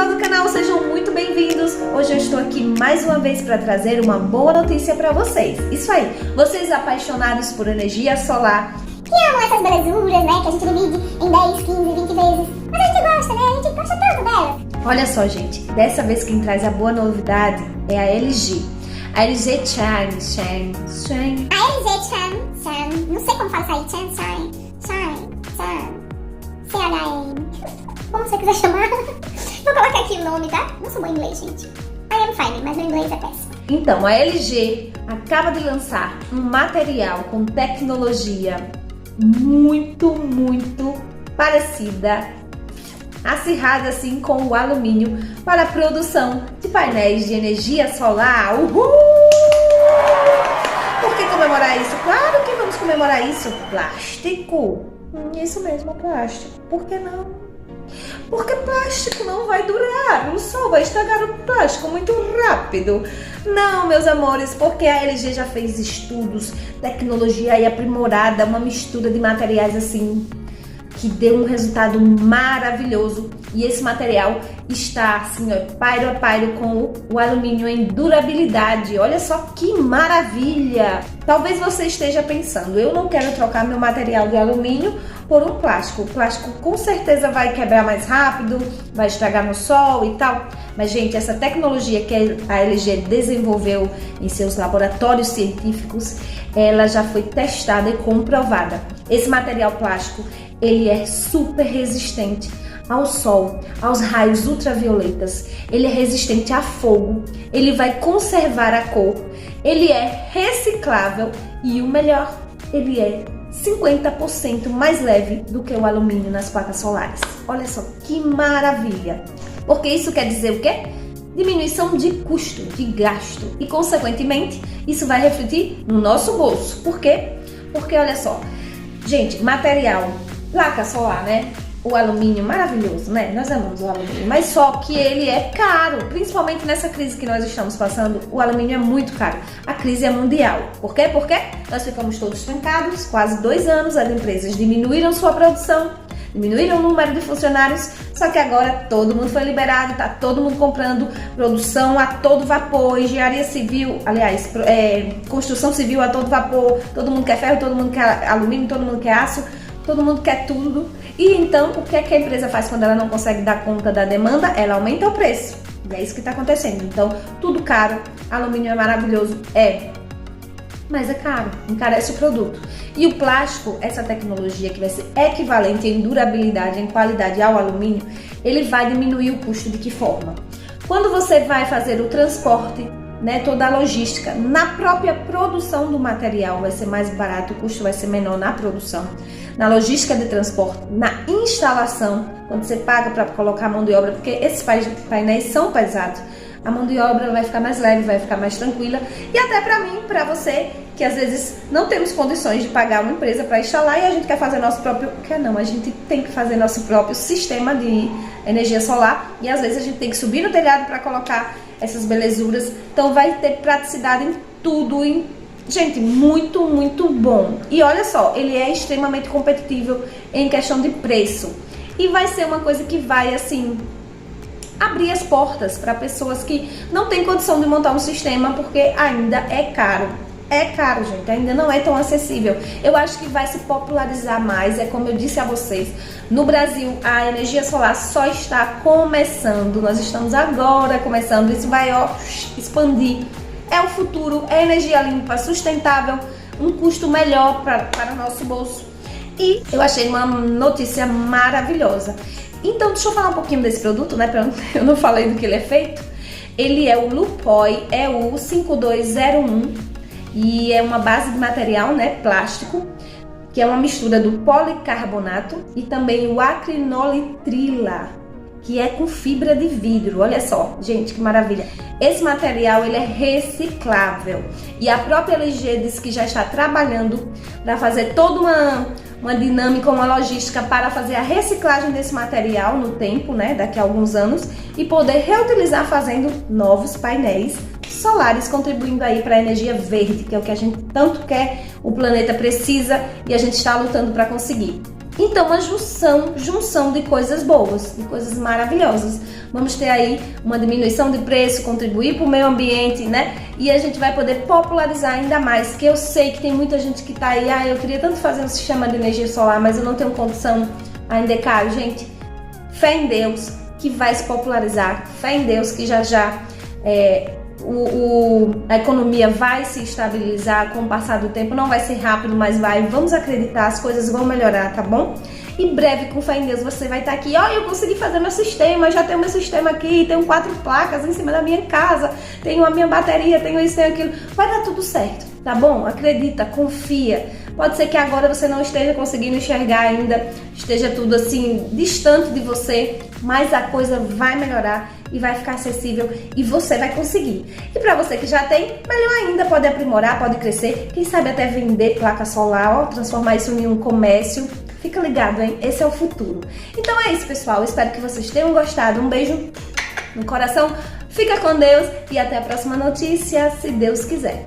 pessoal do canal, sejam muito bem-vindos! Hoje eu estou aqui mais uma vez para trazer uma boa notícia para vocês. Isso aí, vocês apaixonados por energia solar, que amam essas belezuras, né, que a gente divide em 10, 15, 20 vezes. Mas a gente gosta, né, a gente gosta tanto delas. Olha só, gente, dessa vez quem traz a boa novidade é a LG. A LG Charm. A LG Charm, não sei como fala isso aí, Charm, CHM, como você quiser chamar. Vou colocar aqui o nome, tá? Não sou boa em inglês, gente. I am fine, mas meu inglês é péssimo. Então, a LG acaba de lançar um material com tecnologia muito parecida, acirrada assim com o alumínio para a produção de painéis de energia solar. Uhul! Por que comemorar isso? Claro que vamos comemorar isso. Plástico. Isso mesmo, plástico. Por que não? Porque plástico não vai durar, o sol vai estragar o plástico muito rápido. Não, meus amores, porque a LG já fez estudos, tecnologia aí aprimorada, uma mistura de materiais assim, que deu um resultado maravilhoso. E esse material está assim, ó, pairo a pairo com o alumínio em durabilidade. Olha só que maravilha! Talvez você esteja pensando, eu não quero trocar meu material de alumínio por um plástico. O plástico com certeza vai quebrar mais rápido, vai estragar no sol e tal. Mas, gente, essa tecnologia que a LG desenvolveu em seus laboratórios científicos, ela já foi testada e comprovada. Esse material plástico, ele é super resistente ao sol, aos raios ultravioletas, ele é resistente a fogo, ele vai conservar a cor, ele é reciclável e o melhor, ele é 50% mais leve do que o alumínio nas placas solares. Olha só que maravilha! Porque isso quer dizer o quê? Diminuição de custo, de gasto e, consequentemente, isso vai refletir no nosso bolso. Por quê? Porque, olha só, gente, material, placa solar, né? O alumínio, maravilhoso, né? Nós amamos o alumínio, mas só que ele é caro, principalmente nessa crise que nós estamos passando, o alumínio é muito caro. A crise é mundial. Por quê? Porque nós ficamos todos trancados, quase 2 anos, as empresas diminuíram sua produção, diminuíram o número de funcionários, só que agora todo mundo foi liberado, tá todo mundo comprando produção a todo vapor, engenharia civil, aliás, construção civil a todo vapor, todo mundo quer ferro, todo mundo quer alumínio, todo mundo quer aço, todo mundo quer tudo. E então, o que é que a empresa faz quando ela não consegue dar conta da demanda? Ela aumenta o preço. E é isso que está acontecendo. Então, tudo caro, alumínio é maravilhoso, mas é caro, encarece o produto. E o plástico, essa tecnologia que vai ser equivalente em durabilidade, em qualidade ao alumínio, ele vai diminuir o custo de que forma? Quando você vai fazer o transporte, né, toda a logística, na própria produção do material vai ser mais barato, o custo vai ser menor na produção. Na logística de transporte, na instalação, quando você paga para colocar a mão de obra, porque esses painéis são pesados, a mão de obra vai ficar mais leve, vai ficar mais tranquila. E até para mim, para você, que às vezes não temos condições de pagar uma empresa para instalar e a gente quer fazer nosso próprio... a gente tem que fazer nosso próprio sistema de energia solar e às vezes a gente tem que subir no telhado para colocar essas belezuras. Então vai ter praticidade em tudo, gente, muito bom. E olha só, ele é extremamente competitivo em questão de preço. E vai ser uma coisa que vai, assim, abrir as portas para pessoas que não têm condição de montar um sistema, porque ainda é caro. É caro, gente, ainda não é tão acessível. Eu acho que vai se popularizar mais, é como eu disse a vocês, no Brasil a energia solar só está começando, nós estamos agora começando, isso vai expandir. É o futuro, é energia limpa, sustentável, um custo melhor para o nosso bolso. E eu achei uma notícia maravilhosa. Então, deixa eu falar um pouquinho desse produto, né? Eu não falei do que ele é feito. Ele é o Lupoi EU5201 e é uma base de material, né? Plástico, que é uma mistura do policarbonato e também o acrinolitrila, que é com fibra de vidro. Olha só, gente, que maravilha. Esse material, ele é reciclável. E a própria LG disse que já está trabalhando para fazer toda uma dinâmica, uma logística para fazer a reciclagem desse material no tempo, né, daqui a alguns anos, e poder reutilizar fazendo novos painéis solares, contribuindo aí para a energia verde, que é o que a gente tanto quer, o planeta precisa e a gente está lutando para conseguir. Então, uma junção de coisas boas, de coisas maravilhosas. Vamos ter aí uma diminuição de preço, contribuir para o meio ambiente, né? E a gente vai poder popularizar ainda mais, que eu sei que tem muita gente que tá aí, eu queria tanto fazer um sistema de energia solar, mas eu não tenho condição, ainda é caro. Gente, fé em Deus que vai se popularizar, fé em Deus que já a economia vai se estabilizar com o passar do tempo, não vai ser rápido, mas vamos acreditar, as coisas vão melhorar, tá bom? Em breve, com fé em Deus, você vai estar aqui, eu consegui fazer meu sistema, já tenho meu sistema aqui, tenho 4 placas em cima da minha casa, tenho a minha bateria, tenho isso, tenho aquilo, vai dar tudo certo, tá bom? Acredita, confia. Pode ser que agora você não esteja conseguindo enxergar ainda, esteja tudo assim, distante de você, mas a coisa vai melhorar e vai ficar acessível e você vai conseguir. E para você que já tem, melhor ainda, pode aprimorar, pode crescer, quem sabe até vender placa solar, transformar isso em um comércio. Fica ligado, hein? Esse é o futuro. Então é isso, pessoal. Espero que vocês tenham gostado. Um beijo no coração. Fica com Deus e até a próxima notícia, se Deus quiser.